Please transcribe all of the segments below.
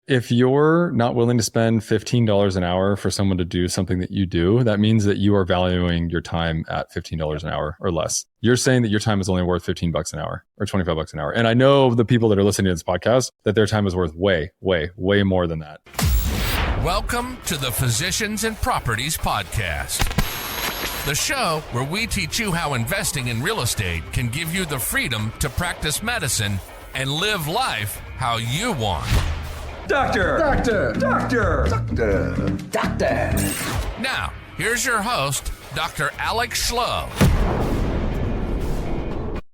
If you're not willing to spend $15 an hour for someone to do something that you do, that means that you are valuing your time at $15 an hour or less. You're saying that your time is only worth $15 an hour or $25 an hour. And I know the people that are listening to this podcast, that their time is worth way more than that. Welcome to the Physicians and Properties Podcast, the show where we teach you how investing in real estate can give you the freedom to practice medicine and live life how you want. Doctor! Now, here's your host, Dr. Alex Schloe.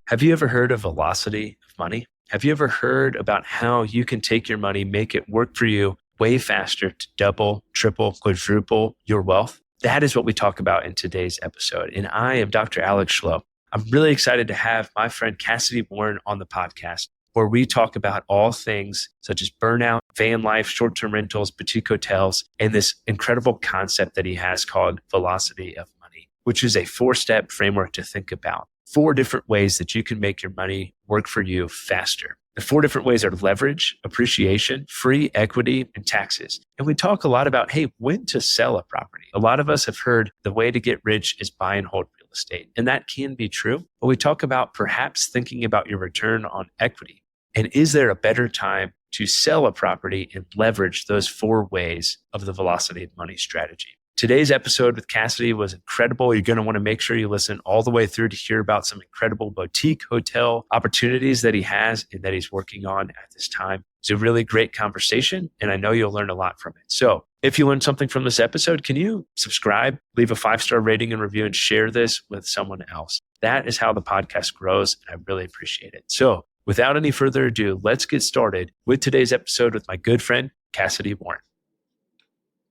Have you ever heard of velocity of money? Have you ever heard about how you can take your money, make it work for you way faster to double, triple, quadruple your wealth? That is what we talk about in today's episode. And I am Dr. Alex Schloe. I'm really excited to have my friend Kassidy Warren on the podcast, where we talk about all things such as burnout, van life, short-term rentals, boutique hotels, and this incredible concept that he has called velocity of money, which is a 4-step framework to think about. 4 different ways that you can make your money work for you faster. The 4 different ways are leverage, appreciation, free equity, and taxes. And we talk a lot about, hey, when to sell a property. A lot of us have heard the way to get rich is buy and hold real estate. And that can be true. But we talk about perhaps thinking about your return on equity. And is there a better time to sell a property and leverage those 4 ways of the velocity of money strategy? Today's episode with Kassidy was incredible. You're going to want to make sure you listen all the way through to hear about some incredible boutique hotel opportunities that he has and that he's working on at this time. It's a really great conversation, and I know you'll learn a lot from it. So if you learned something from this episode, can you subscribe, leave a 5-star rating and review, and share this with someone else? That is how the podcast grows, and I really appreciate it. So without any further ado, let's get started with today's episode with my good friend, Kassidy Warren.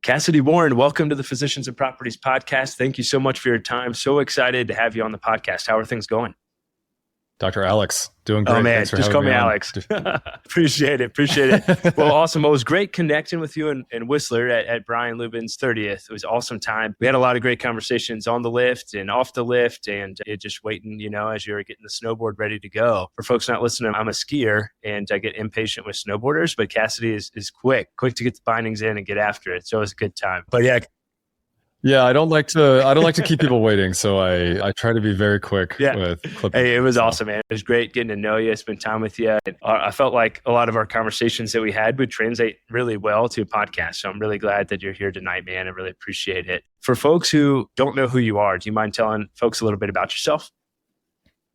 Kassidy Warren, welcome to the Physicians and Properties Podcast. Thank you so much for your time. So excited to have you on the podcast. How are things going? Dr. Alex, doing great. Oh man, just call me Alex. Appreciate it. Well, awesome. Well, it was great connecting with you in Whistler at Brian Lubin's 30th. It was an awesome time. We had a lot of great conversations on the lift and off the lift, and it just waiting, as you were getting the snowboard ready to go. For folks not listening, I'm a skier and I get impatient with snowboarders, but Kassidy is quick to get the bindings in and get after it. So it was a good time. But yeah, I don't like to keep people waiting, so I try to be very quick with clipping. Hey, it was awesome, man. It was great getting to know you, spend time with you. And I felt like a lot of our conversations that we had would translate really well to a podcast. So I'm really glad that you're here tonight, man. I really appreciate it. For folks who don't know who you are, do you mind telling folks a little bit about yourself?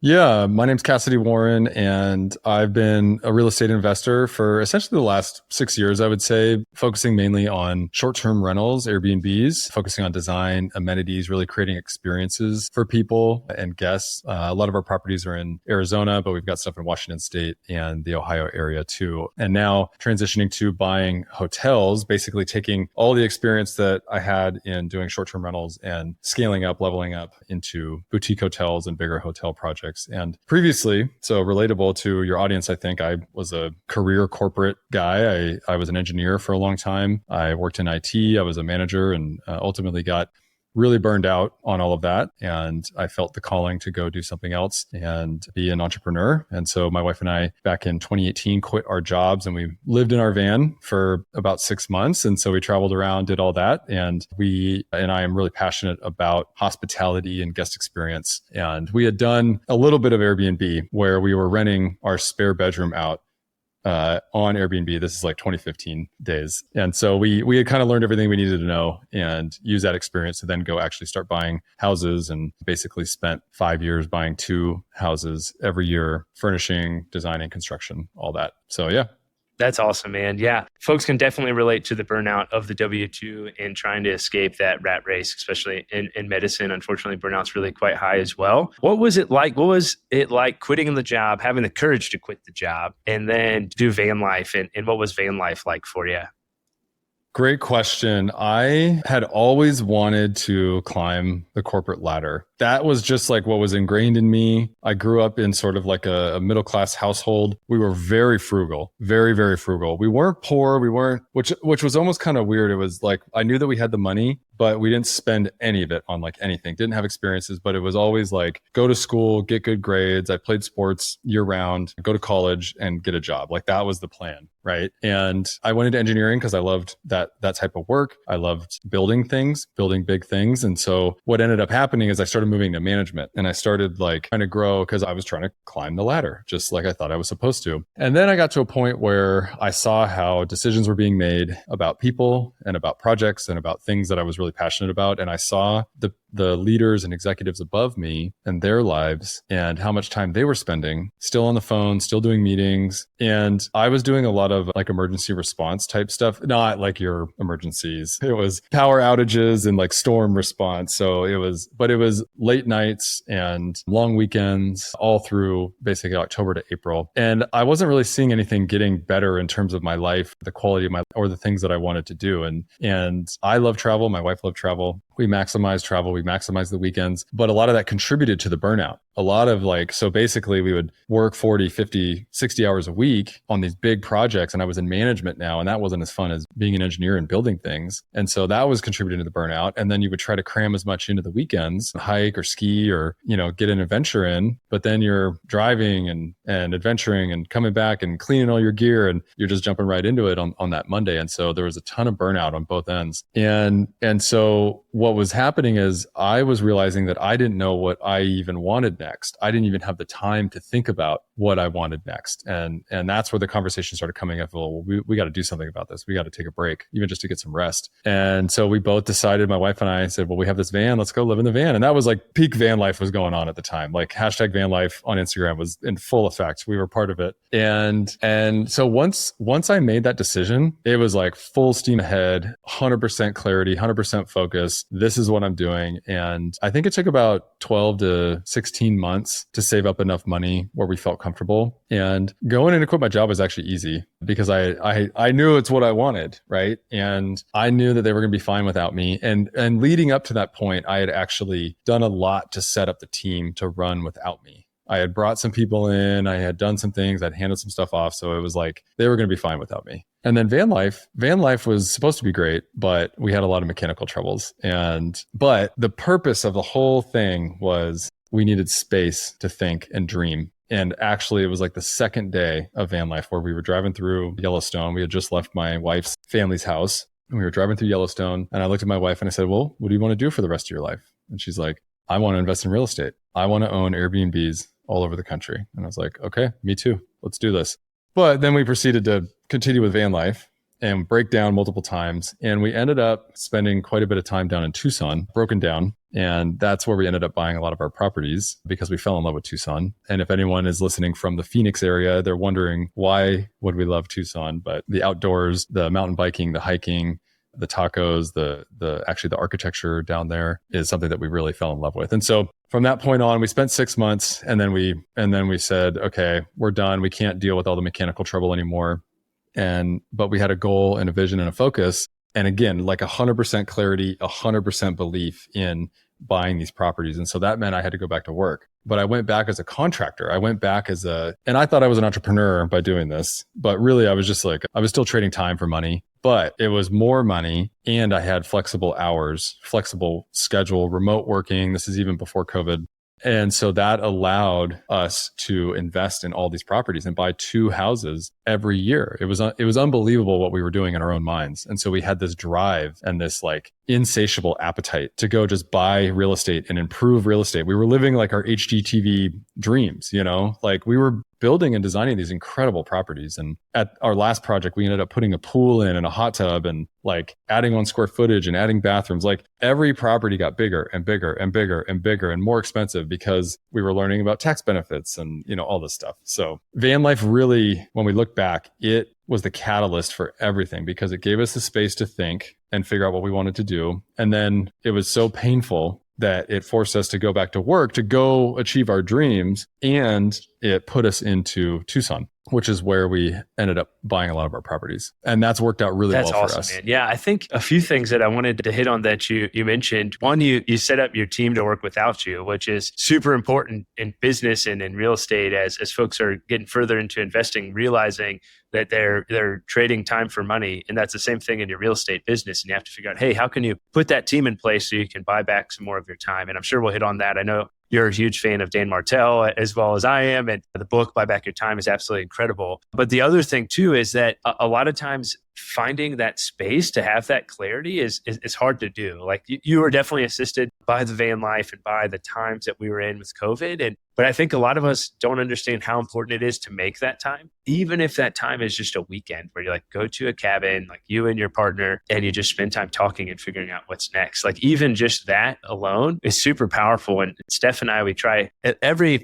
Yeah, my name's Kassidy Warren, and I've been a real estate investor for essentially the last 6 years, I would say, focusing mainly on short-term rentals, Airbnbs, focusing on design, amenities, really creating experiences for people and guests. A lot of our properties are in Arizona, but we've got stuff in Washington State and the Ohio area too. And now transitioning to buying hotels, basically taking all the experience that I had in doing short-term rentals and scaling up, leveling up into boutique hotels and bigger hotel projects. And previously, so relatable to your audience, I think I was a career corporate guy. I was an engineer for a long time. I worked in IT. I was a manager and ultimately got really burned out on all of that. And I felt the calling to go do something else and be an entrepreneur. And so my wife and I, back in 2018, quit our jobs and we lived in our van for about 6 months. And so we traveled around, did all that. And I am really passionate about hospitality and guest experience. And we had done a little bit of Airbnb where we were renting our spare bedroom out on Airbnb. This is like 2015 days. And so we had kind of learned everything we needed to know and use that experience to then go actually start buying houses, and basically spent 5 years buying 2 houses every year, furnishing, designing, construction, all that. So yeah. That's awesome, man. Yeah. Folks can definitely relate to the burnout of the W-2 and trying to escape that rat race, especially in medicine. Unfortunately, burnout's really quite high as well. What was it like? What was it like quitting the job, having the courage to quit the job, and then do van life? And what was van life like for you? Great question. I had always wanted to climb the corporate ladder. That was just like what was ingrained in me. I grew up in sort of like a middle-class household. We were very frugal, very, very frugal. We weren't poor. We weren't, which was almost kind of weird. It was like, I knew that we had the money, but we didn't spend any of it on like anything. Didn't have experiences, but it was always like go to school, get good grades. I played sports year round, go to college and get a job. Like that was the plan. Right. And I went into engineering because I loved that type of work. I loved building things, building big things. And so what ended up happening is I started moving to management and I started like trying to grow because I was trying to climb the ladder, just like I thought I was supposed to. And then I got to a point where I saw how decisions were being made about people and about projects and about things that I was really passionate about. And I saw the leaders and executives above me and their lives and how much time they were spending still on the phone, still doing meetings. And I was doing a lot of like emergency response type stuff, not like your emergencies. It was power outages and like storm response. So it was late nights and long weekends all through basically October to April. And I wasn't really seeing anything getting better in terms of my life, the quality of my, or the things that I wanted to do. And I love travel. My wife loved travel. We maximize travel. We maximize the weekends, but a lot of that contributed to the burnout. A lot of like, so basically we would work 40, 50, 60 hours a week on these big projects. And I was in management now, and that wasn't as fun as being an engineer and building things. And so that was contributing to the burnout. And then you would try to cram as much into the weekends, hike or ski or, get an adventure in, but then you're driving and adventuring and coming back and cleaning all your gear and you're just jumping right into it on that Monday. And so there was a ton of burnout on both ends. And so what was happening is I was realizing that I didn't know what I even wanted next. I didn't even have the time to think about what I wanted next. And that's where the conversation started coming up. Well, we got to do something about this. We got to take a break, even just to get some rest. And so we both decided, my wife and I said, well, we have this van, let's go live in the van. And that was like peak van life was going on at the time. Like hashtag van life on Instagram was in full effect. We were part of it. And so once I made that decision, it was like full steam ahead, 100% clarity, 100% focus. This is what I'm doing. And I think it took about 12 to 16 months to save up enough money where we felt comfortable. And going in to quit my job was actually easy because I knew it's what I wanted, right? And I knew that they were going to be fine without me. And leading up to that point, I had actually done a lot to set up the team to run without me. I had brought some people in, I had done some things, I'd handed some stuff off. So it was like, they were going to be fine without me. And then van life was supposed to be great, but we had a lot of mechanical troubles. But the purpose of the whole thing was we needed space to think and dream. And actually, it was like the second day of van life where we were driving through Yellowstone. We had just left my wife's family's house and we were driving through Yellowstone. And I looked at my wife and I said, well, what do you want to do for the rest of your life? And she's like, I want to invest in real estate. I want to own Airbnbs all over the country. And I was like, okay, me too. Let's do this. But then we proceeded to continue with van life and break down multiple times. And we ended up spending quite a bit of time down in Tucson, broken down. And that's where we ended up buying a lot of our properties because we fell in love with Tucson. And if anyone is listening from the Phoenix area, they're wondering why would we love Tucson? But the outdoors, the mountain biking, the hiking, the tacos, the architecture down there is something that we really fell in love with. And so from that point on, we spent 6 months and then we said, okay, we're done. We can't deal with all the mechanical trouble anymore. But we had a goal and a vision and a focus. And again, like 100% clarity, 100% belief in buying these properties. And so that meant I had to go back to work. But I went back as a contractor. I went back and I thought I was an entrepreneur by doing this, but really I was just like, I was still trading time for money, but it was more money and I had flexible hours, flexible schedule, remote working. This is even before COVID. And so that allowed us to invest in all these properties and buy 2 houses every year. It was unbelievable what we were doing in our own minds. And so we had this drive and this like insatiable appetite to go just buy real estate and improve real estate. We were living like our HGTV dreams, like we were building and designing these incredible properties. And at our last project, we ended up putting a pool in and a hot tub and like adding on square footage and adding bathrooms. Like every property got bigger and bigger and bigger and bigger and more expensive because we were learning about tax benefits and, all this stuff. So van life really, when we look back, it was the catalyst for everything because it gave us the space to think and figure out what we wanted to do. And then it was so painful that it forced us to go back to work to go achieve our dreams. And it put us into Tucson. which is where we ended up buying a lot of our properties. And that's worked out really well awesome, for us. Man. Yeah, I think a few things that I wanted to hit on that you mentioned. One, you set up your team to work without you, which is super important in business and in real estate as folks are getting further into investing, realizing that they're trading time for money. And that's the same thing in your real estate business. And you have to figure out, hey, how can you put that team in place so you can buy back some more of your time? And I'm sure we'll hit on that. I know you're a huge fan of Dan Martell as well as I am. And the book, Buy Back Your Time, is absolutely incredible. But the other thing too is that a lot of times finding that space to have that clarity is hard to do. Like you were definitely assisted by the van life and by the times that we were in with COVID. But I think a lot of us don't understand how important it is to make that time, even if that time is just a weekend where you like go to a cabin, like you and your partner, and you just spend time talking and figuring out what's next. Like even just that alone is super powerful. And Steph and I, we try every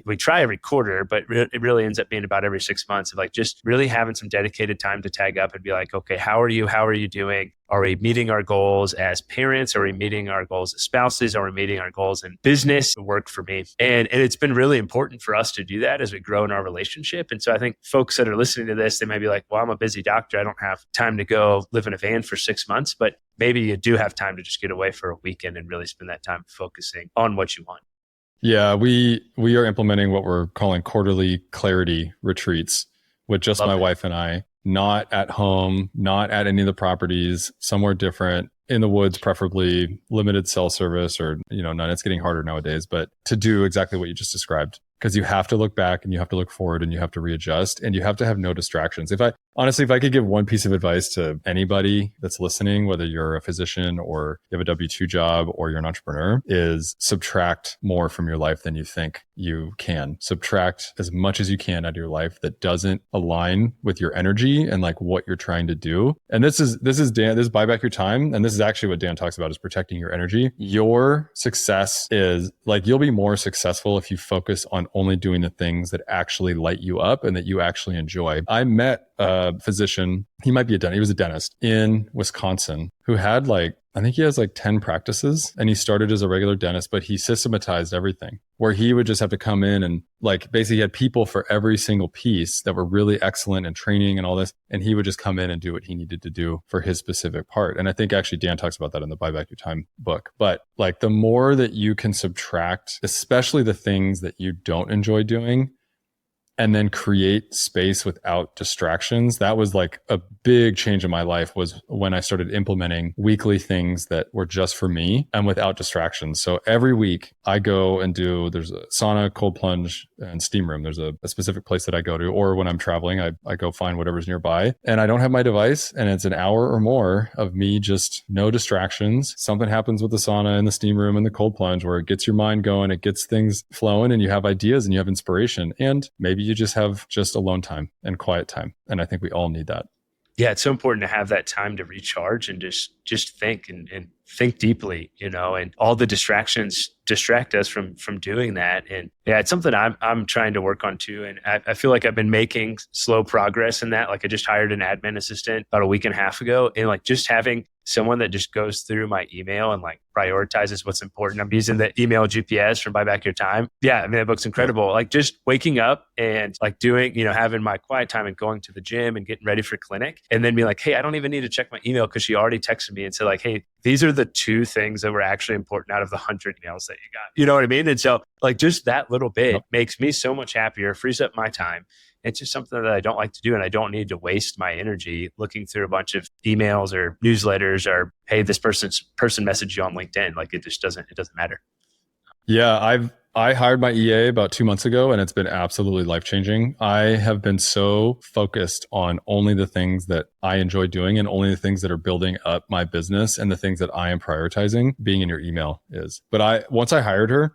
quarter, but it really ends up being about every 6 months of like just really having some dedicated time to tag up and be like, okay, how are you? How are you doing? Are we meeting our goals as parents? Are we meeting our goals as spouses? Are we meeting our goals in business? It worked for me. And it's been really important for us to do that as we grow in our relationship. And so I think folks that are listening to this, they might be like, well, I'm a busy doctor. I don't have time to go live in a van for 6 months, but maybe you do have time to just get away for a weekend and really spend that time focusing on what you want. Yeah, we are implementing what we're calling quarterly clarity retreats with just my wife and I. Not at home, not at any of the properties, somewhere different, in the woods, preferably, limited cell service or, none. It's getting harder nowadays, but to do exactly what you just described, because you have to look back and you have to look forward and you have to readjust and you have to have no distractions. If I could give one piece of advice to anybody that's listening, whether you're a physician or you have a W-2 job or you're an entrepreneur, is subtract more from your life than you think you can. Subtract as much as you can out of your life that doesn't align with your energy and like what you're trying to do. And this is Dan, this is Buy Back Your Time. And this is actually what Dan talks about, is protecting your energy. Your success is like, you'll be more successful if you focus on only doing the things that actually light you up and that you actually enjoy. I met a physician, he might be a dentist, he was a dentist in Wisconsin who had I think he has 10 practices, and he started as a regular dentist, but he systematized everything where he would just have to come in and basically he had people for every single piece that were really excellent in training and all this. And he would just come in and do what he needed to do for his specific part. And I think actually Dan talks about that in the Buy Back Your Time book. But the more that you can subtract, especially the things that you don't enjoy doing, and then create space without distractions. That was a big change in my life, was when I started implementing weekly things that were just for me and without distractions. So every week I go and there's a sauna, cold plunge, and steam room. There's a specific place that I go to, or when I'm traveling, I go find whatever's nearby, and I don't have my device, and it's an hour or more of me, just no distractions. Something happens with the sauna and the steam room and the cold plunge where it gets your mind going, it gets things flowing, and you have ideas and you have inspiration, and maybe you just have just alone time and quiet time. And I think we all need that. Yeah, it's so important to have that time to recharge and just think and think deeply, and all the distractions distract us from doing that. And yeah, it's something I'm trying to work on too. And I feel like I've been making slow progress in that. I just hired an admin assistant about a week and a half ago, and just having someone that just goes through my email and prioritizes what's important. I'm using the email GPS from Buy Back Your Time. Yeah, I mean, that book's incredible. Just waking up and doing, having my quiet time and going to the gym and getting ready for clinic, and then be like, hey, I don't even need to check my email because she already texted me and said hey, these are the 2 things that were actually important out of the 100 emails that you got. You know what I mean? And so just that little bit makes me so much happier, frees up my time. It's just something that I don't like to do, and I don't need to waste my energy looking through a bunch of emails or newsletters or, hey, this person messaged you on LinkedIn. It just doesn't matter. Yeah, I hired my EA about 2 months ago, and it's been absolutely life-changing. I have been so focused on only the things that I enjoy doing and only the things that are building up my business and the things that I am prioritizing. Being in your email is. But once I hired her,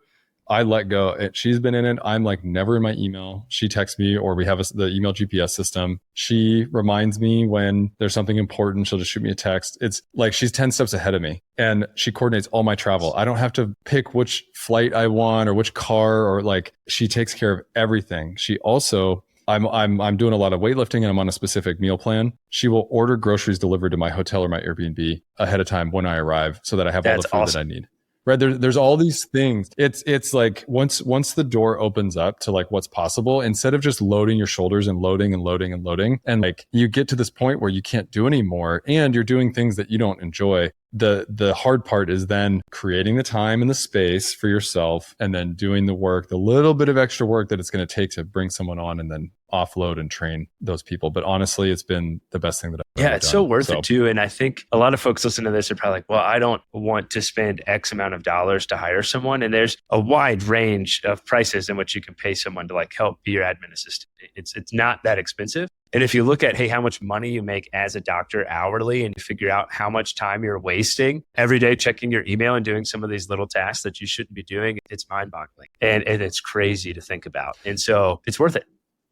I let go. She's been in it. I'm never in my email. She texts me, or we have the email GPS system. She reminds me when there's something important. She'll just shoot me a text. It's she's 10 steps ahead of me, and she coordinates all my travel. I don't have to pick which flight I want or which car, or she takes care of everything. She also, I'm doing a lot of weightlifting and I'm on a specific meal plan. She will order groceries delivered to my hotel or my Airbnb ahead of time when I arrive, so that I have all the food that I need. right? There's all these things. It's like once the door opens up to like what's possible, instead of just loading your shoulders and loading and loading and loading, and like you get to this point where you can't do anymore and you're doing things that you don't enjoy. The hard part is then creating the time and the space for yourself, and then doing the work, the little bit of extra work that it's going to take to bring someone on and then offload and train those people. But honestly, it's been the best thing that I've ever it's done. so worth it too. And I think a lot of folks listening to this are probably like, well, I don't want to spend X amount of dollars to hire someone. And there's a wide range of prices in which you can pay someone to like help be your admin assistant. It's not that expensive. And if you look at, hey, how much money you make as a doctor hourly, and you figure out how much time you're wasting every day checking your email and doing some of these little tasks that you shouldn't be doing, it's mind-boggling. And it's crazy to think about. And so it's worth it.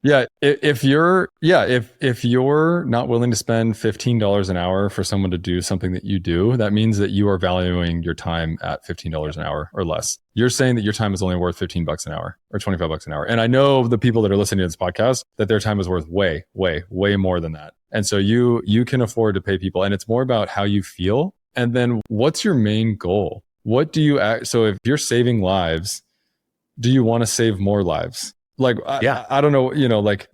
Yeah, if you're not willing to spend $15 an hour for someone to do something that you do, that means that you are valuing your time at $15 an hour or less. You're saying that your time is only worth $15 an hour or $25 an hour. And I know the people that are listening to this podcast, that their time is worth way, way, way more than that. And so you can afford to pay people, and it's more about how you feel. And then what's your main goal? What do you so if you're saving lives, do you want to save more lives? Like, I don't know, like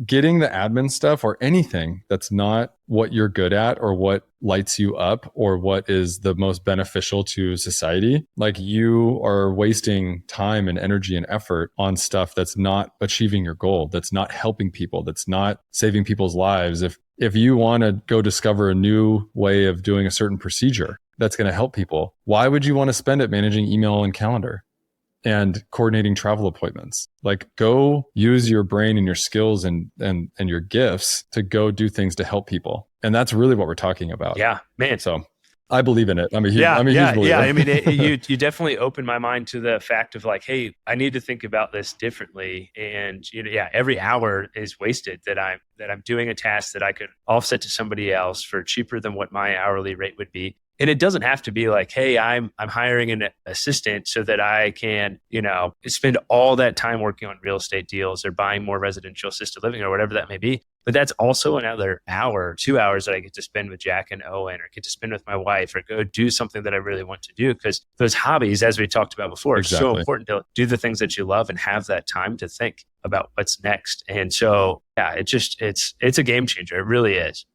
getting the admin stuff or anything that's not what you're good at or what lights you up or what is the most beneficial to society. Like, you are wasting time and energy and effort on stuff that's not achieving your goal, that's not helping people, that's not saving people's lives. If you want to go discover a new way of doing a certain procedure that's going to help people, why would you want to spend it managing email and calendar and coordinating travel appointments? Like, go use your brain and your skills and your gifts to go do things to help people. And that's really what we're talking about. Yeah, man. So I believe in it. I'm a huge believer. Yeah. I mean, you definitely opened my mind to the fact of like, hey, I need to think about this differently. And every hour is wasted that I'm doing a task that I could offset to somebody else for cheaper than what my hourly rate would be. And it doesn't have to be like, hey, I'm hiring an assistant so that I can, spend all that time working on real estate deals or buying more residential assisted living or whatever that may be. But that's also another hour, 2 hours that I get to spend with Jack and Owen, or get to spend with my wife, or go do something that I really want to do. Because those hobbies, as we talked about before, are so important to do the things that you love and have that time to think about what's next. And so, it's a game changer. It really is.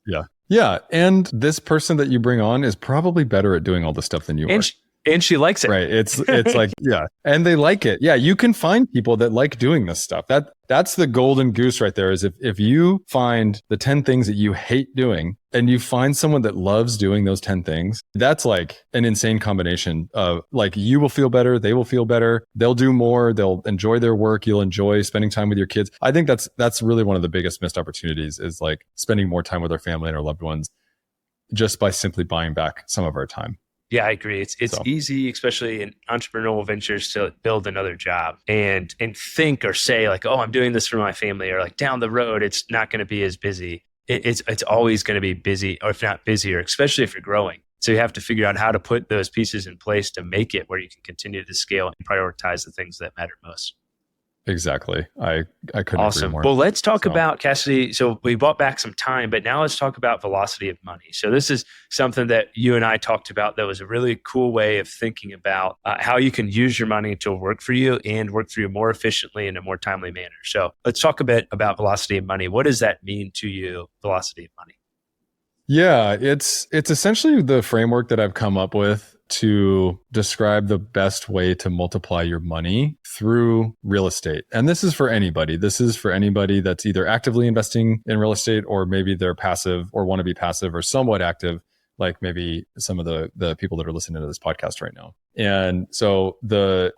Yeah. Yeah. And this person that you bring on is probably better at doing all the stuff than you are. And she likes it. Right. It's like, yeah. And they like it. Yeah. You can find people that like doing this stuff. That's the golden goose right there, is if you find the 10 things that you hate doing and you find someone that loves doing those 10 things, that's like an insane combination of like, you will feel better. They will feel better. They'll do more. They'll enjoy their work. You'll enjoy spending time with your kids. I think that's really one of the biggest missed opportunities, is like spending more time with our family and our loved ones just by simply buying back some of our time. Yeah, I agree. It's easy, especially in entrepreneurial ventures, to build another job and think or say like, oh, I'm doing this for my family, or like down the road, it's not going to be as busy. It's always going to be busy, or if not busier, especially if you're growing. So you have to figure out how to put those pieces in place to make it where you can continue to scale and prioritize the things that matter most. Exactly. I couldn't agree more. Well, let's talk about, Kassidy. So we bought back some time, but now let's talk about velocity of money. So this is something that you and I talked about that was a really cool way of thinking about how you can use your money to work for you and work for you more efficiently in a more timely manner. So let's talk a bit about velocity of money. What does that mean to you, velocity of money? Yeah, it's essentially the framework that I've come up with to describe the best way to multiply your money through real estate. And this is for anybody. This is for anybody that's either actively investing in real estate, or maybe they're passive or want to be passive or somewhat active, like maybe some of the people that are listening to this podcast right now. And so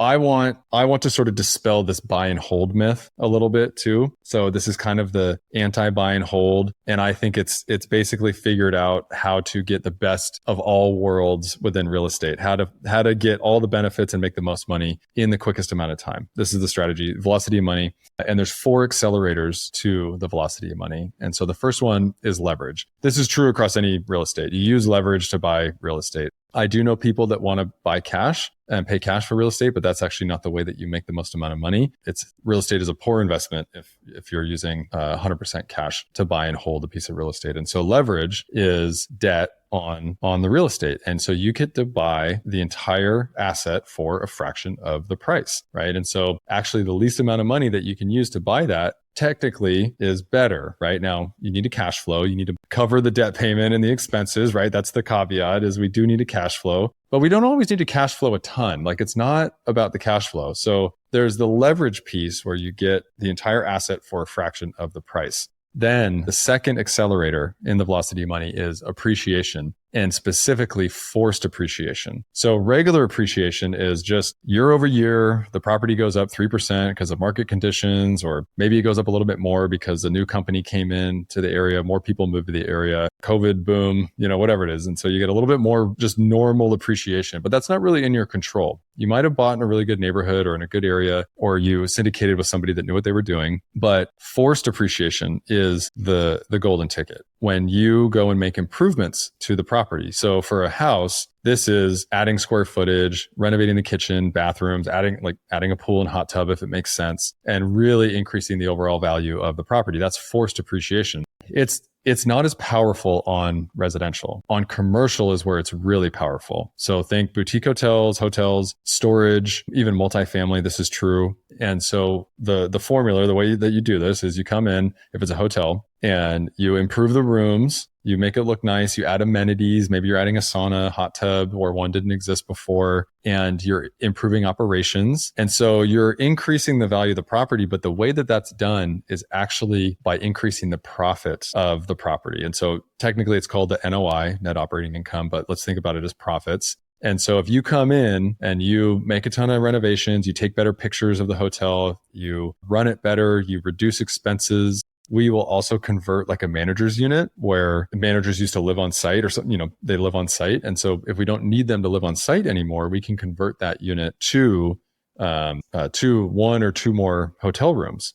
I want to sort of dispel this buy and hold myth a little bit too. So this is kind of the anti-buy and hold. And I think it's basically figured out how to get the best of all worlds within real estate, how to get all the benefits and make the most money in the quickest amount of time. This is the strategy, velocity of money. And there's 4 accelerators to the velocity of money. And so the first one is leverage. This is true across any real estate. You use leverage to buy real estate. I do know people that want to buy cash, and pay cash for real estate, but that's actually not the way that you make the most amount of money. Real estate is a poor investment if you're using 100% cash to buy and hold a piece of real estate. And so leverage is debt on the real estate. And so you get to buy the entire asset for a fraction of the price, right? And so actually the least amount of money that you can use to buy that technically is better, right? Now you need a cash flow. You need to cover the debt payment and the expenses, right? That's the caveat, is we do need a cash flow, but we don't always need to cash flow a ton. Like, it's not about the cash flow. So there's the leverage piece where you get the entire asset for a fraction of the price. Then the second accelerator in the velocity of money is appreciation, and specifically forced appreciation. So regular appreciation is just year over year, the property goes up 3% because of market conditions, or maybe it goes up a little bit more because a new company came in to the area, more people moved to the area, COVID boom, whatever it is. And so you get a little bit more just normal appreciation, but that's not really in your control. You might have bought in a really good neighborhood or in a good area, or you syndicated with somebody that knew what they were doing. But forced appreciation is the golden ticket. When you go and make improvements to the property. So for a house, this is adding square footage, renovating the kitchen, bathrooms, adding a pool and hot tub if it makes sense, and really increasing the overall value of the property. That's forced appreciation. It's not as powerful on residential. On commercial is where it's really powerful. So think boutique hotels, storage, even multifamily. This is true. And so the formula, the way that you do this is you come in, if it's a hotel, and you improve the rooms, you make it look nice, you add amenities, maybe you're adding a sauna, hot tub where one didn't exist before, and you're improving operations. And so you're increasing the value of the property, but the way that that's done is actually by increasing the profit of the property. And so technically it's called the NOI, net operating income, but let's think about it as profits. And so if you come in and you make a ton of renovations, you take better pictures of the hotel, you run it better, you reduce expenses. We will also convert like a manager's unit where managers used to live on site or something, they live on site. And so if we don't need them to live on site anymore, we can convert that unit to one or two more hotel rooms.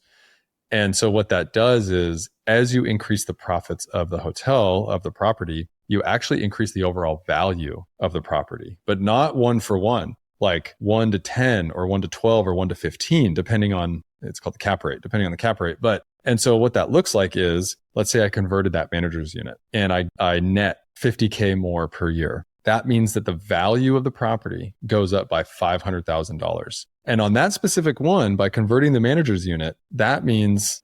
And so what that does is as you increase the profits of the hotel, of the property, you actually increase the overall value of the property, but not one for one, like 1 to 10 or 1 to 12 or 1 to 15, depending on, it's called the cap rate, depending on the cap rate. And so what that looks like is, let's say I converted that manager's unit and I net $50K more per year. That means that the value of the property goes up by $500,000. And on that specific one, by converting the manager's unit, that means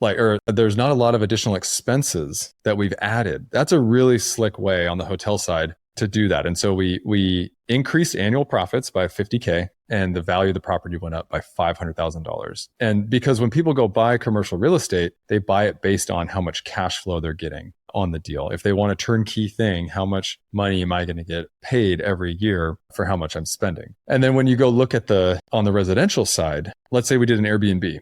there's not a lot of additional expenses that we've added. That's a really slick way on the hotel side to do that. And so we increased annual profits by $50K and the value of the property went up by $500,000. And because when people go buy commercial real estate, they buy it based on how much cash flow they're getting on the deal. If they want a turnkey thing, how much money am I going to get paid every year for how much I'm spending? And then when you go look at on the residential side, let's say we did an Airbnb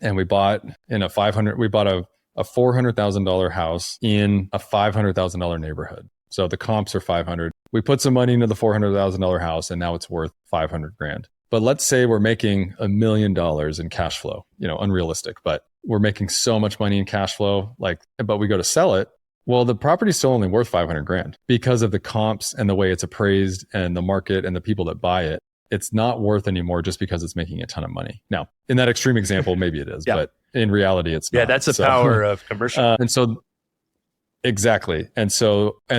and we bought a $400,000 house in a $500,000 neighborhood. So the comps are 500. We put some money into the $400,000 house and now it's worth 500 grand. But let's say we're making $1 million in cash flow, unrealistic, but we're making so much money in cash flow, but we go to sell it. Well, the property's still only worth 500 grand because of the comps and the way it's appraised and the market and the people that buy it. It's not worth anymore just because it's making a ton of money. Now, in that extreme example, maybe it is, yeah. But in reality, it's not. Yeah, that's the power of commercial. Exactly. And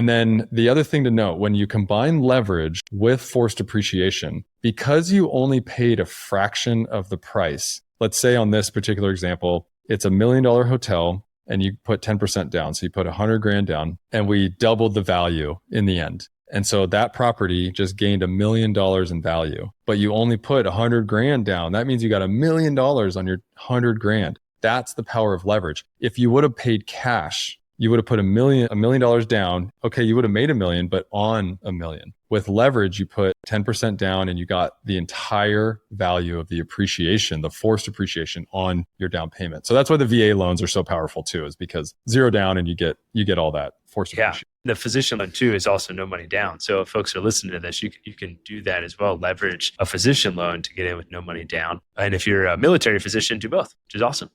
then the other thing to note, when you combine leverage with forced appreciation, because you only paid a fraction of the price, let's say on this particular example, it's $1 million hotel and you put 10% down. So you put 100 grand down and we doubled the value in the end. And so that property just gained $1 million in value, but you only put 100 grand down. That means you got $1 million on your 100 grand. That's the power of leverage. If you would have paid cash, you would have put $1 million down. Okay, you would have made $1 million, but on $1 million. With leverage, you put 10% down and you got the entire value of the appreciation, the forced appreciation on your down payment. So that's why the VA loans are so powerful too, is because zero down and you get all that forced appreciation. The physician loan too is also no money down. So if folks are listening to this, you can do that as well. Leverage a physician loan to get in with no money down. And if you're a military physician, do both, which is awesome.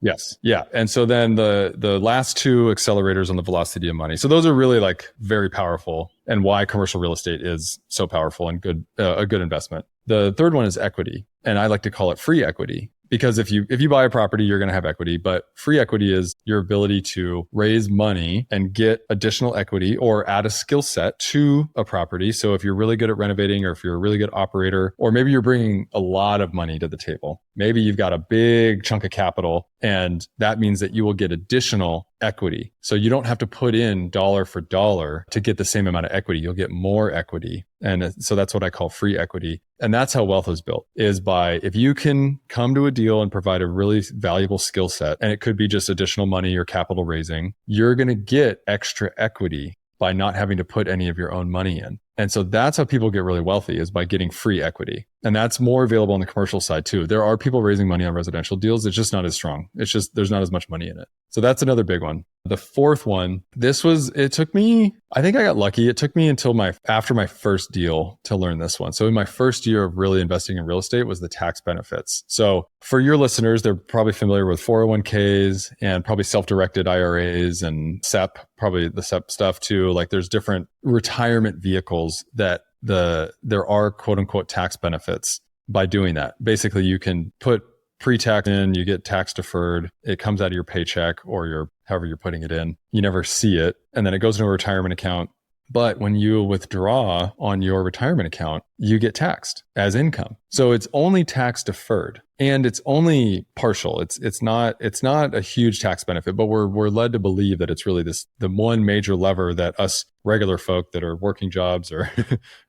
Yes. Yeah. And so then the last two accelerators on the velocity of money. So those are really like very powerful and why commercial real estate is so powerful and good, a good investment. The third one is equity. And I like to call it free equity. Because if you buy a property, you're going to have equity, but free equity is your ability to raise money and get additional equity or add a skill set to a property. So if you're really good at renovating, or if you're a really good operator, or maybe you're bringing a lot of money to the table, maybe you've got a big chunk of capital, and that means that you will get additional equity. So you don't have to put in dollar for dollar to get the same amount of equity. You'll get more equity. And so that's what I call free equity. And that's how wealth is built, is by, if you can come to a deal and provide a really valuable skill set, and it could be just additional money or capital raising, you're going to get extra equity by not having to put any of your own money in. And so that's how people get really wealthy, is by getting free equity. And that's more available on the commercial side too. There are people raising money on residential deals. It's just not as strong. It's just, there's not as much money in it. So that's another big one. The fourth one, it took me, I think I got lucky. It took me until after my first deal to learn this one. So in my first year of really investing in real estate was the tax benefits. So for your listeners, they're probably familiar with 401ks and probably self-directed IRAs and SEP, probably the SEP stuff too. Like there's different retirement vehicles that there are quote unquote tax benefits by doing that. Basically, you can put pre-tax in, you get tax deferred. It comes out of your paycheck or however you're putting it in. You never see it. And then it goes into a retirement account. But when you withdraw on your retirement account, you get taxed as income. So it's only tax deferred, and it's only partial. It's not a huge tax benefit, but we're led to believe that it's really the one major lever that us regular folk that are working jobs or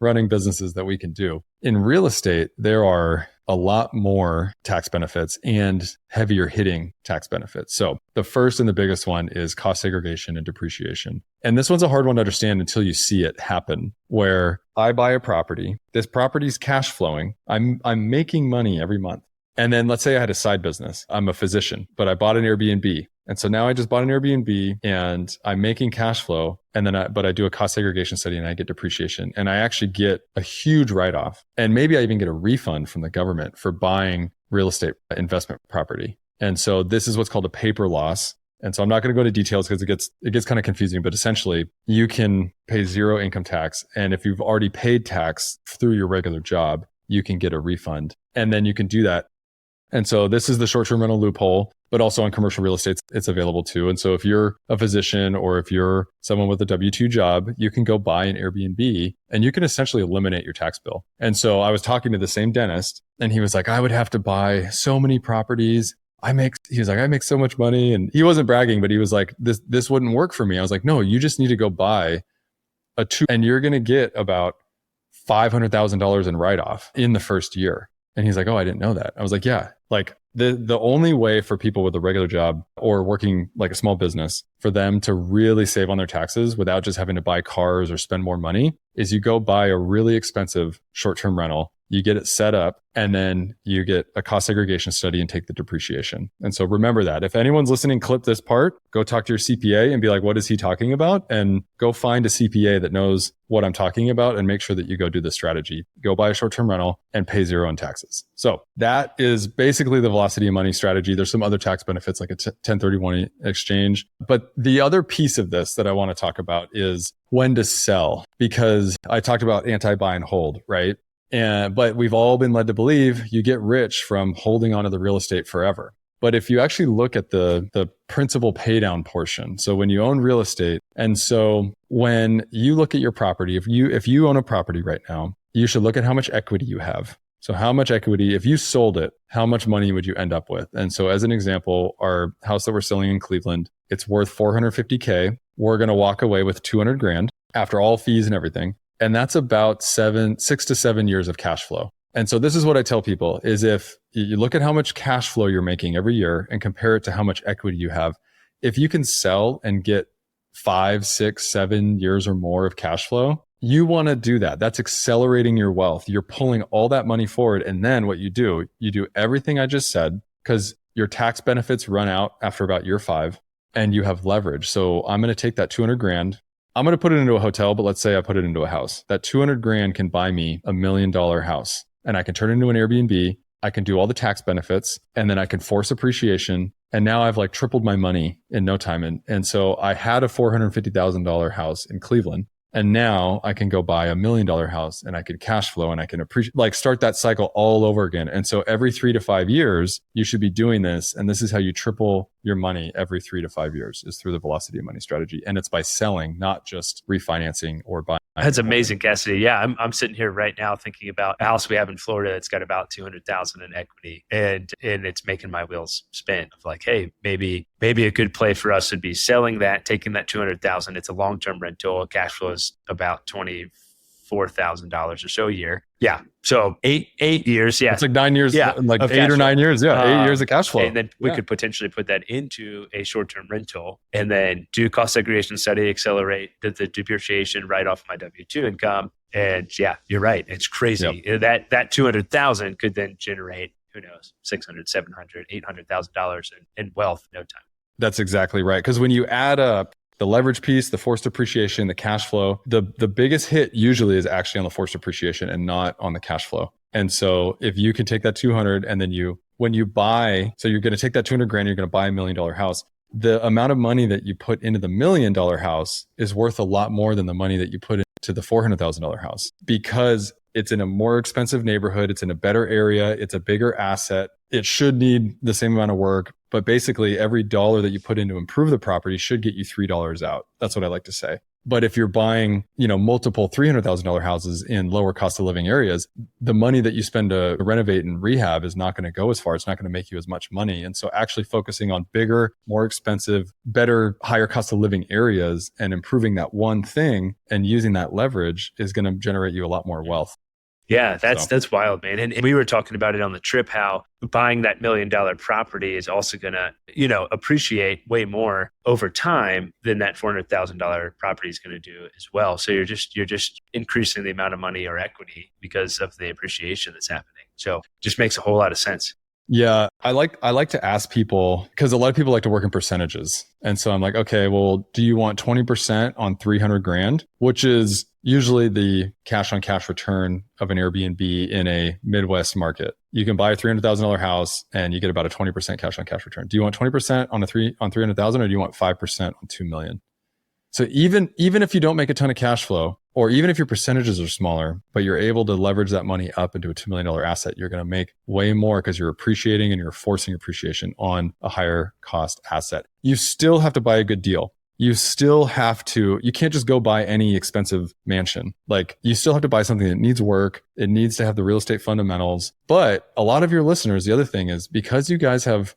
running businesses that we can do. In real estate, there are a lot more tax benefits and heavier hitting tax benefits. So the first and the biggest one is cost segregation and depreciation. And this one's a hard one to understand until you see it happen, where I buy a property. This property's cash flowing. I'm making money every month. And then let's say I had a side business. I'm a physician, but I bought an Airbnb. And so now I just bought an Airbnb and I'm making cash flow. And then I do a cost segregation study and I get depreciation, and I actually get a huge write-off. And maybe I even get a refund from the government for buying real estate investment property. And so this is what's called a paper loss. And so I'm not going to go into details because it gets kind of confusing, but essentially you can pay zero income tax. And if you've already paid tax through your regular job, you can get a refund. And then you can do that. And so this is the short-term rental loophole, but also on commercial real estate, it's available too. And so if you're a physician or if you're someone with a W-2 job, you can go buy an Airbnb and you can essentially eliminate your tax bill. And so I was talking to the same dentist and he was like, I would have to buy so many properties. I make so much money. And he wasn't bragging, but he was like, this wouldn't work for me. I was like, no, you just need to go buy and you're going to get about $500,000 in write-off in the first year. And he's like, oh, I didn't know that. I was like, yeah, like the only way for people with a regular job or working like a small business for them to really save on their taxes without just having to buy cars or spend more money is you go buy a really expensive short-term rental. You get it set up, and then you get a cost segregation study and take the depreciation. And so remember that. If anyone's listening, clip this part, go talk to your CPA and be like, what is he talking about? And go find a CPA that knows what I'm talking about and make sure that you go do the strategy. Go buy a short-term rental and pay zero in taxes. So that is basically the velocity of money strategy. There's some other tax benefits like a 1031 exchange. But the other piece of this that I want to talk about is when to sell, because I talked about anti-buy and hold, right? But we've all been led to believe you get rich from holding onto the real estate forever. But if you actually look at the principal pay down portion, so when you own real estate, and so when you look at your property, if you own a property right now, you should look at how much equity you have. So how much equity, if you sold it, how much money would you end up with? And so as an example, our house that we're selling in Cleveland, it's worth $450K. We're going to walk away with $200,000 after all fees and everything. And that's about 6 to 7 years of cash flow. And so this is what I tell people is if you look at how much cash flow you're making every year and compare it to how much equity you have, if you can sell and get 5, 6, 7 years or more of cash flow, you want to do that. That's accelerating your wealth. You're pulling all that money forward. And then what you do everything I just said, because your tax benefits run out after about year 5 and you have leverage. So I'm going to take that $200,000. I'm going to put it into a hotel, but let's say I put it into a house. That $200,000 can buy me $1 million house, and I can turn it into an Airbnb. I can do all the tax benefits, and then I can force appreciation. And now I've like tripled my money in no time. And so I had a $450,000 house in Cleveland. And now I can go buy $1 million house and I can cash flow and I can appreciate, like start that cycle all over again. And so every 3 to 5 years, you should be doing this. And this is how you triple your money every 3 to 5 years is through the velocity of money strategy. And it's by selling, not just refinancing or buying. That's amazing, Kassidy. Yeah, I'm sitting here right now thinking about a house we have in Florida that's got about $200,000 in equity, and it's making my wheels spin. Of like, hey, maybe a good play for us would be selling that, taking that $200,000. It's a long-term rental. Cash flow is about $24,000 or so a year. Yeah, so eight years. Yeah, it's like 9 years. Yeah, like 8 or 9 years. Yeah, 8 years of cash flow. And then we could potentially put that into a short-term rental, and then do cost segregation study, accelerate the depreciation right off my W-2 income. And yeah, you're right. It's crazy. Yep. That $200,000 could then generate, who knows, $600,000, $700,000, $800,000 in wealth in no time. That's exactly right. Because when you add up the leverage piece, the forced appreciation, the cash flow, the biggest hit usually is actually on the forced appreciation and not on the cash flow. And so if you can take that 200 and then when you buy, so you're going to take that 200 grand, you're going to buy $1 million house. The amount of money that you put into the $1 million house is worth a lot more than the money that you put into the $400,000 house, because it's in a more expensive neighborhood. It's in a better area. It's a bigger asset. It should need the same amount of work, but basically every dollar that you put in to improve the property should get you $3 out. That's what I like to say. But if you're buying, multiple $300,000 houses in lower cost of living areas, the money that you spend to renovate and rehab is not going to go as far. It's not going to make you as much money. And so actually focusing on bigger, more expensive, better, higher cost of living areas and improving that one thing and using that leverage is going to generate you a lot more wealth. Yeah, that's wild, man. And we were talking about it on the trip, how buying that $1 million property is also going to, appreciate way more over time than that $400,000 property is going to do as well. So you're just increasing the amount of money or equity because of the appreciation that's happening. So just makes a whole lot of sense. Yeah, I like to ask people, because a lot of people like to work in percentages. And so I'm like, okay, well, do you want 20% on 300 grand, which is usually the cash on cash return of an Airbnb in a Midwest market? You can buy a $300,000 house and you get about a 20% cash on cash return. Do you want 20% on 300,000 or do you want 5% on 2 million? So even if you don't make a ton of cash flow, or even if your percentages are smaller, but you're able to leverage that money up into a $2 million asset, you're going to make way more because you're appreciating and you're forcing appreciation on a higher cost asset. You still have to buy a good deal. You can't just go buy any expensive mansion. Like, you still have to buy something that needs work. It needs to have the real estate fundamentals. But a lot of your listeners, the other thing is, because you guys have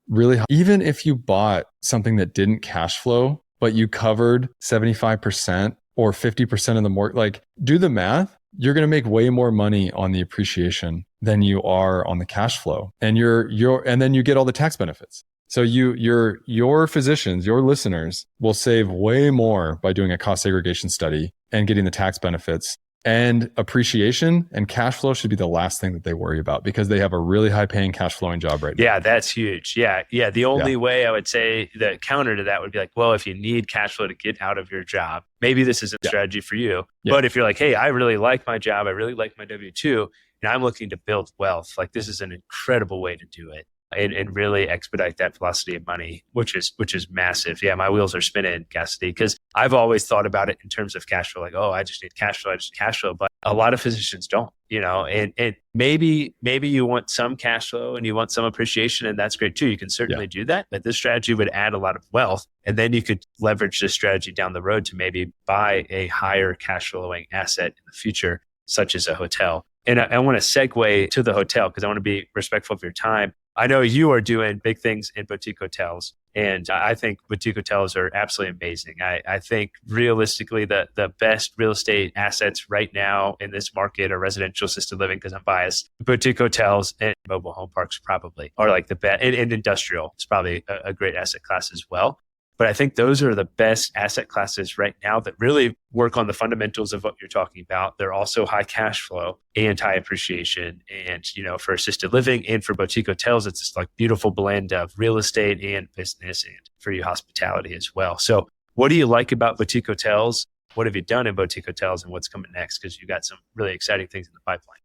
really, even if you bought something that didn't cash flow, but you covered 75% or 50% of the more, like, do the math. You're going to make way more money on the appreciation than you are on the cash flow. And and then you get all the tax benefits. So your physicians, your listeners will save way more by doing a cost segregation study and getting the tax benefits. And appreciation and cash flow should be the last thing that they worry about, because they have a really high paying cash flowing job right now. Yeah, that's huge. Yeah. The only way I would say the counter to that would be like, well, if you need cash flow to get out of your job, maybe this isn't a strategy for you. Yeah. But if you're like, hey, I really like my job, I really like my W-2, and I'm looking to build wealth, like, this is an incredible way to do it. And really expedite that velocity of money, which is massive. Yeah, my wheels are spinning, Kassidy, because I've always thought about it in terms of cash flow, like, oh, I just need cash flow. But a lot of physicians don't, and maybe you want some cash flow and you want some appreciation, and that's great too. You can certainly do that, but this strategy would add a lot of wealth. And then you could leverage this strategy down the road to maybe buy a higher cash flowing asset in the future, such as a hotel. And I want to segue to the hotel because I want to be respectful of your time. I know you are doing big things in boutique hotels, and I think boutique hotels are absolutely amazing. I think realistically, the best real estate assets right now in this market are residential assisted living, because I'm biased. Boutique hotels and mobile home parks probably are like the best, and industrial is probably a great asset class as well. But I think those are the best asset classes right now that really work on the fundamentals of what you're talking about. They're also high cash flow and high appreciation. And, for assisted living and for boutique hotels, it's this like beautiful blend of real estate and business, and for you, hospitality as well. So what do you like about boutique hotels? What have you done in boutique hotels, and what's coming next? Because you got some really exciting things in the pipeline.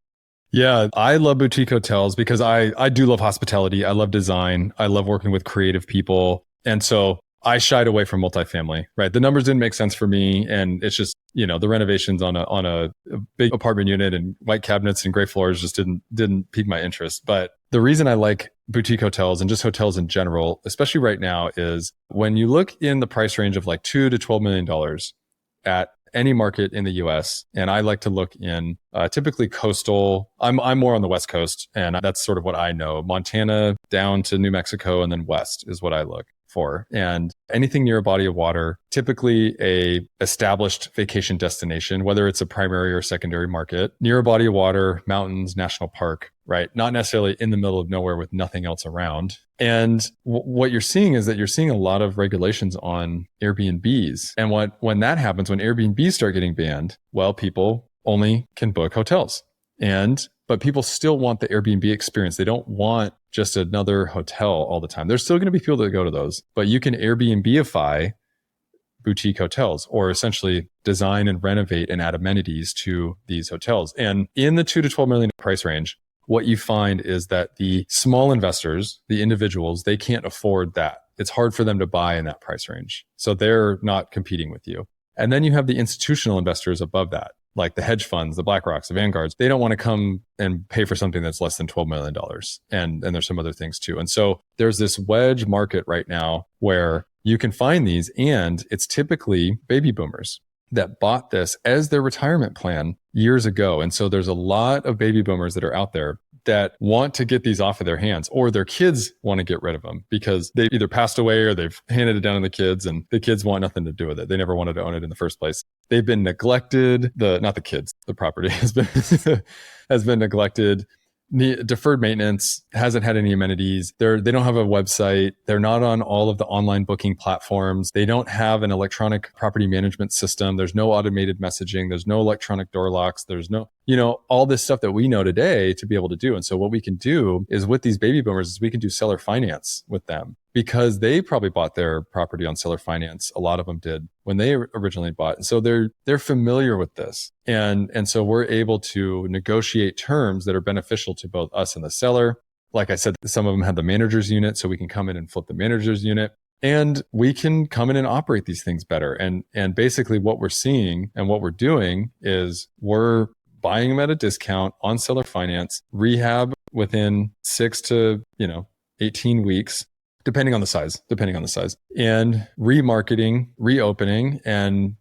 Yeah, I love boutique hotels because I do love hospitality. I love design. I love working with creative people. And so I shied away from multifamily, right? The numbers didn't make sense for me. And it's just, the renovations on a big apartment unit and white cabinets and gray floors just didn't pique my interest. But the reason I like boutique hotels and just hotels in general, especially right now, is when you look in the price range of like $2 to $12 million at any market in the US. And I like to look in typically coastal. I'm more on the West Coast, and that's sort of what I know. Montana down to New Mexico and then west is what I look for. And anything near a body of water, typically a established vacation destination, whether it's a primary or secondary market, near a body of water, mountains, national park, right? Not necessarily in the middle of nowhere with nothing else around. And what you're seeing is that you're seeing a lot of regulations on Airbnbs. And when that happens, when Airbnbs start getting banned, well, people only can book hotels. But people still want the Airbnb experience. They don't want just another hotel all the time. There's still going to be people that go to those, but you can Airbnbify boutique hotels, or essentially design and renovate and add amenities to these hotels. And in the 2 to 12 million price range, what you find is that the small investors, the individuals, they can't afford that. It's hard for them to buy in that price range. So they're not competing with you. And then you have the institutional investors above that, like the hedge funds, the BlackRocks, the Vanguards. They don't want to come and pay for something that's less than $12 million. And there's some other things too. And so there's this wedge market right now where you can find these, and it's typically baby boomers that bought this as their retirement plan years ago. And so there's a lot of baby boomers that are out there that want to get these off of their hands, or their kids want to get rid of them because they've either passed away or they've handed it down to the kids, and the kids want nothing to do with it. They never wanted to own it in the first place. They've been neglected. Not the kids, the property has been neglected. Deferred maintenance, hasn't had any amenities. They don't have a website. They're not on all of the online booking platforms. They don't have an electronic property management system. There's no automated messaging. There's no electronic door locks. There's no, all this stuff that we know today to be able to do. And so what we can do is with these baby boomers is we can do seller finance with them, because they probably bought their property on seller finance. A lot of them did when they originally bought. And so they're familiar with this. And so we're able to negotiate terms that are beneficial to both us and the seller. Like I said, some of them have the manager's unit, so we can come in and flip the manager's unit, and we can come in and operate these things better. And basically what we're seeing and what we're doing is we're buying them at a discount on seller finance, rehab within 6 to 18 weeks, depending on the size, and remarketing, reopening, and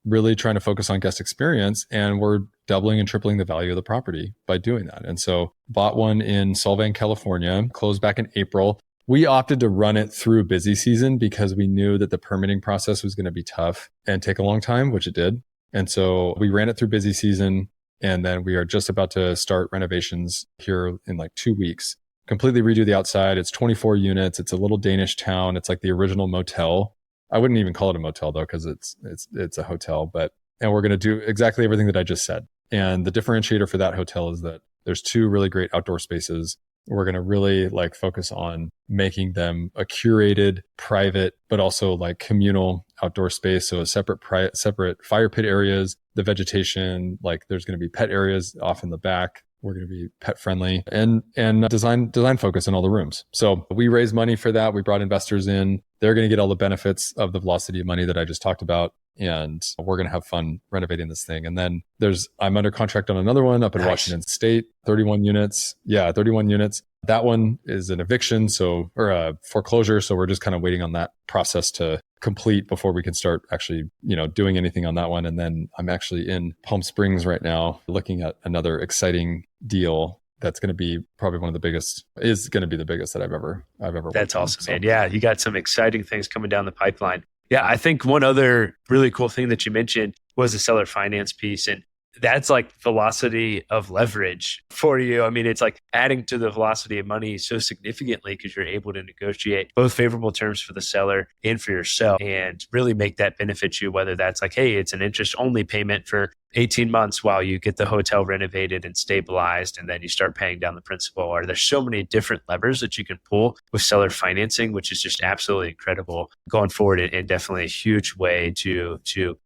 really trying to focus on guest experience. And we're doubling and tripling the value of the property by doing that. And so bought one in Solvang, California, closed back in April. We opted to run it through busy season because we knew that the permitting process was going to be tough and take a long time, which it did. And so we ran it through busy season. And then we are just about to start renovations here in like 2 weeks. Completely redo the outside. It's 24 units. It's a little Danish town. It's like the original motel. I wouldn't even call it a motel though, because it's a hotel. And we're going to do exactly everything that I just said. And the differentiator for that hotel is that there's 2 really great outdoor spaces. We're going to really focus on making them a curated, private, but also communal outdoor space. So a separate fire pit areas, the vegetation, there's going to be pet areas off in the back. We're going to be pet friendly and design focus in all the rooms. So we raised money for that. We brought investors in. They're going to get all the benefits of the velocity of money that I just talked about. And we're going to have fun renovating this thing. And then I'm under contract on another one up in Washington State, 31 units. Yeah, 31 units. That one is an eviction, or a foreclosure. So we're just kind of waiting on that process to complete before we can start actually, doing anything on that one. And then I'm actually in Palm Springs right now, looking at another exciting deal that's going to be probably one of the biggest, is going to be the biggest that I've ever That's worked on. awesome, man. Yeah, you got some exciting things coming down the pipeline. Yeah, I think one other really cool thing that you mentioned was the seller finance piece. And that's velocity of leverage for you. I mean, it's adding to the velocity of money so significantly because you're able to negotiate both favorable terms for the seller and for yourself and really make that benefit you, whether that's hey, it's an interest only payment for 18 months while you get the hotel renovated and stabilized, and then you start paying down the principal. Or there's so many different levers that you can pull with seller financing, which is just absolutely incredible going forward, and definitely a huge way to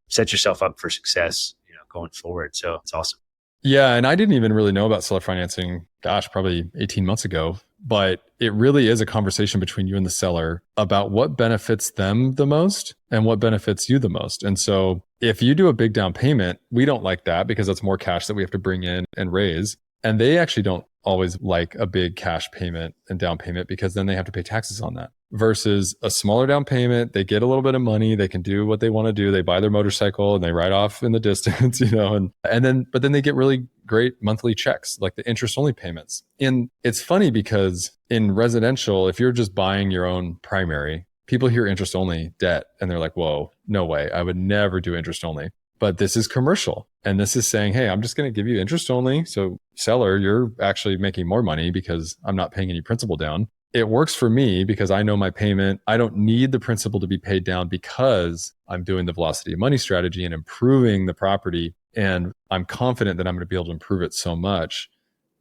set yourself up for success going forward. So it's awesome. Yeah. And I didn't even really know about seller financing, gosh, probably 18 months ago. But it really is a conversation between you and the seller about what benefits them the most and what benefits you the most. And so if you do a big down payment, we don't like that because that's more cash that we have to bring in and raise. And they actually don't always like a big cash payment and down payment because then they have to pay taxes on that. Versus a smaller down payment, they get a little bit of money, they can do what they want to do. They buy their motorcycle and they ride off in the distance, but then they get really great monthly checks, like the interest only payments. And it's funny because in residential, if you're just buying your own primary, people hear interest only debt and they're like, whoa, no way. I would never do interest only. But this is commercial. And this is saying, hey, I'm just going to give you interest only. So seller, you're actually making more money because I'm not paying any principal down. It works for me because I know my payment. I don't need the principal to be paid down because I'm doing the velocity of money strategy and improving the property. And I'm confident that I'm going to be able to improve it so much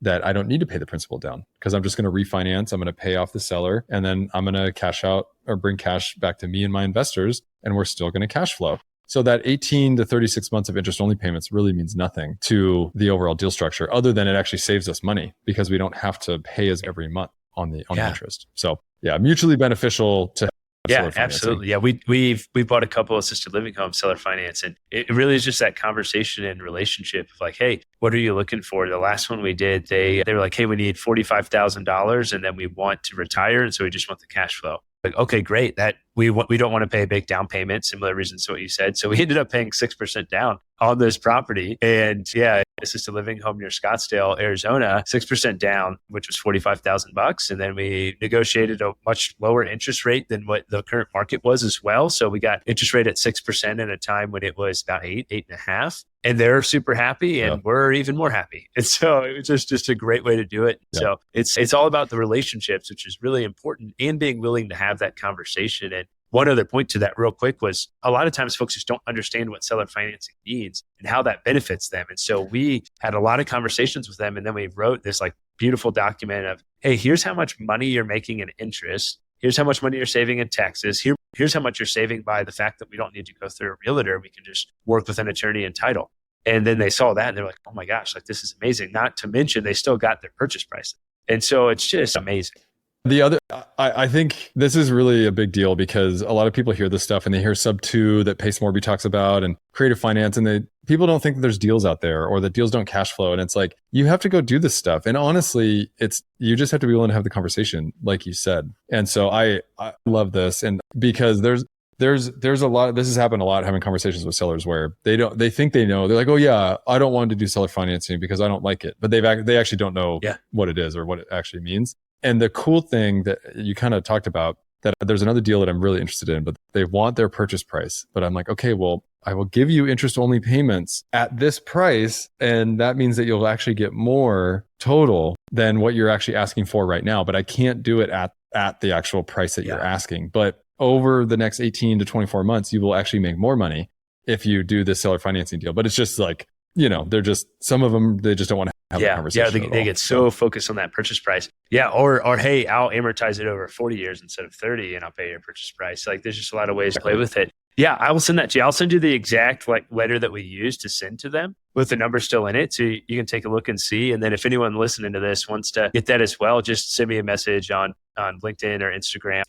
that I don't need to pay the principal down because I'm just going to refinance. I'm going to pay off the seller and then I'm going to cash out or bring cash back to me and my investors. And we're still going to cash flow. So that 18 to 36 months of interest only payments really means nothing to the overall deal structure other than it actually saves us money because we don't have to pay us every month on the interest. So yeah, mutually beneficial to yeah, absolutely. Yeah, we bought a couple assisted living homes seller finance, and it really is just that conversation and relationship of like, hey, what are you looking for? The last one we did, they were like, hey, we need $45,000, and then we want to retire, and so we just want the cash flow. Like, okay, great. That we don't want to pay a big down payment. Similar reasons to what you said. So we ended up paying 6% down on this property, and yeah, assisted living home near Scottsdale, Arizona, 6% down, which was $45,000. And then we negotiated a much lower interest rate than what the current market was as well. So we got interest rate at 6% at a time when it was about 8.5. And they're super happy and we're even more happy. And so it was just a great way to do it. Yeah. So it's all about the relationships, which is really important, and being willing to have that conversation. And one other point to that real quick was a lot of times folks just don't understand what seller financing means and how that benefits them. And so we had a lot of conversations with them, and then we wrote this like beautiful document of, hey, here's how much money you're making in interest. Here's how much money you're saving in taxes. Here's how much you're saving by the fact that we don't need to go through a realtor. We can just work with an attorney and title. And then they saw that and they're like, oh my gosh, like this is amazing. Not to mention they still got their purchase price. And so it's just amazing. I think this is really a big deal because a lot of people hear this stuff and they hear sub 2 that Pace Morby talks about and creative finance, and people don't think that there's deals out there or that deals don't cash flow. And it's like, you have to go do this stuff. And honestly, you just have to be willing to have the conversation, like you said. And so I love this. And because there's a lot, this has happened a lot, having conversations with sellers where they think they know. They're like, oh yeah, I don't want to do seller financing because I don't like it. But they actually don't know what it is or what it actually means. And the cool thing that you kind of talked about, that there's another deal that I'm really interested in, but they want their purchase price. But I'm like, okay, well, I will give you interest only payments at this price. And that means that you'll actually get more total than what you're actually asking for right now. But I can't do it at the actual price that you're asking. But over the next 18 to 24 months, you will actually make more money if you do this seller financing deal. But it's just like, they're just, some of them, they just don't want to have a conversation. Yeah, they get so focused on that purchase price. Yeah, or hey, I'll amortize it over 40 years instead of 30 and I'll pay your purchase price. Like there's just a lot of ways to play with it. Yeah, I will send that to you. I'll send you the exact letter that we use to send to them with the number still in it. So you can take a look and see. And then if anyone listening to this wants to get that as well, just send me a message on LinkedIn or Instagram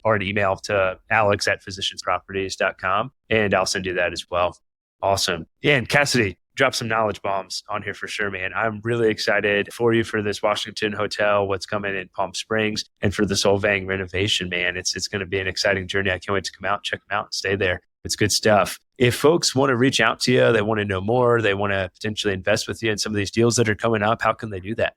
or an email to alex@physiciansproperties.com. And I'll send you that as well. Awesome. Yeah, and Kassidy, drop some knowledge bombs on here for sure, man. I'm really excited for you for this Washington hotel, what's coming in Palm Springs, and for the Solvang renovation, man. It's going to be an exciting journey. I can't wait to come out, check them out, and stay there. It's good stuff. If folks want to reach out to you, they want to know more, they want to potentially invest with you in some of these deals that are coming up, how can they do that?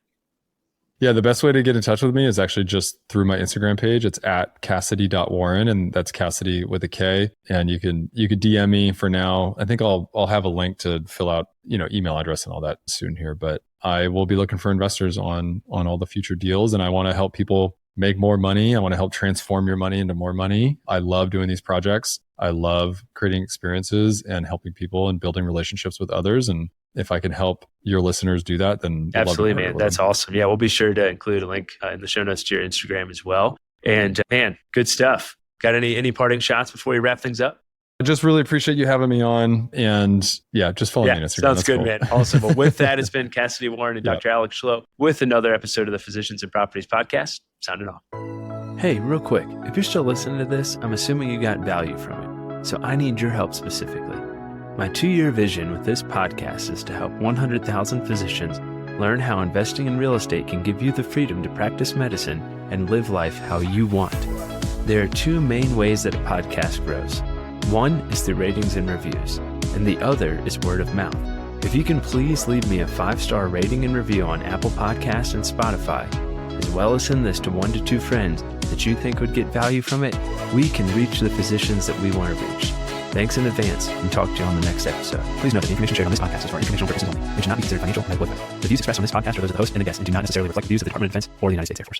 Yeah, the best way to get in touch with me is actually just through my Instagram page. It's at Kassidy.Warren, and that's Kassidy with a K. And you could DM me for now. I think I'll have a link to fill out, email address and all that soon here. But I will be looking for investors on all the future deals, and I want to help people make more money. I want to help transform your money into more money. I love doing these projects. I love creating experiences and helping people and building relationships with others. And if I can help your listeners do that, then absolutely, man. That's awesome. Yeah, we'll be sure to include a link in the show notes to your Instagram as well. And man, good stuff. Got any parting shots before we wrap things up? Just really appreciate you having me on. And yeah, just follow me on Instagram. Sounds That's good, cool. man. Awesome. Well, with that, it's been Kassidy Warren and Dr. Alex Schloe with another episode of the Physicians and Properties podcast. Signing off. Hey, real quick, if you're still listening to this, I'm assuming you got value from it. So I need your help specifically. My 2-year vision with this podcast is to help 100,000 physicians learn how investing in real estate can give you the freedom to practice medicine and live life how you want. There are 2 main ways that a podcast grows. One is through ratings and reviews, and the other is word of mouth. If you can please leave me a 5-star rating and review on Apple Podcasts and Spotify, as well as send this to 1 to 2 friends that you think would get value from it, we can reach the physicians that we want to reach. Thanks in advance, and talk to you on the next episode. Please note that the information shared on this podcast is for informational purposes only. It should not be considered financial or medical advice. The views expressed on this podcast are those of the host and the guest and do not necessarily reflect the views of the Department of Defense or the United States Air Force.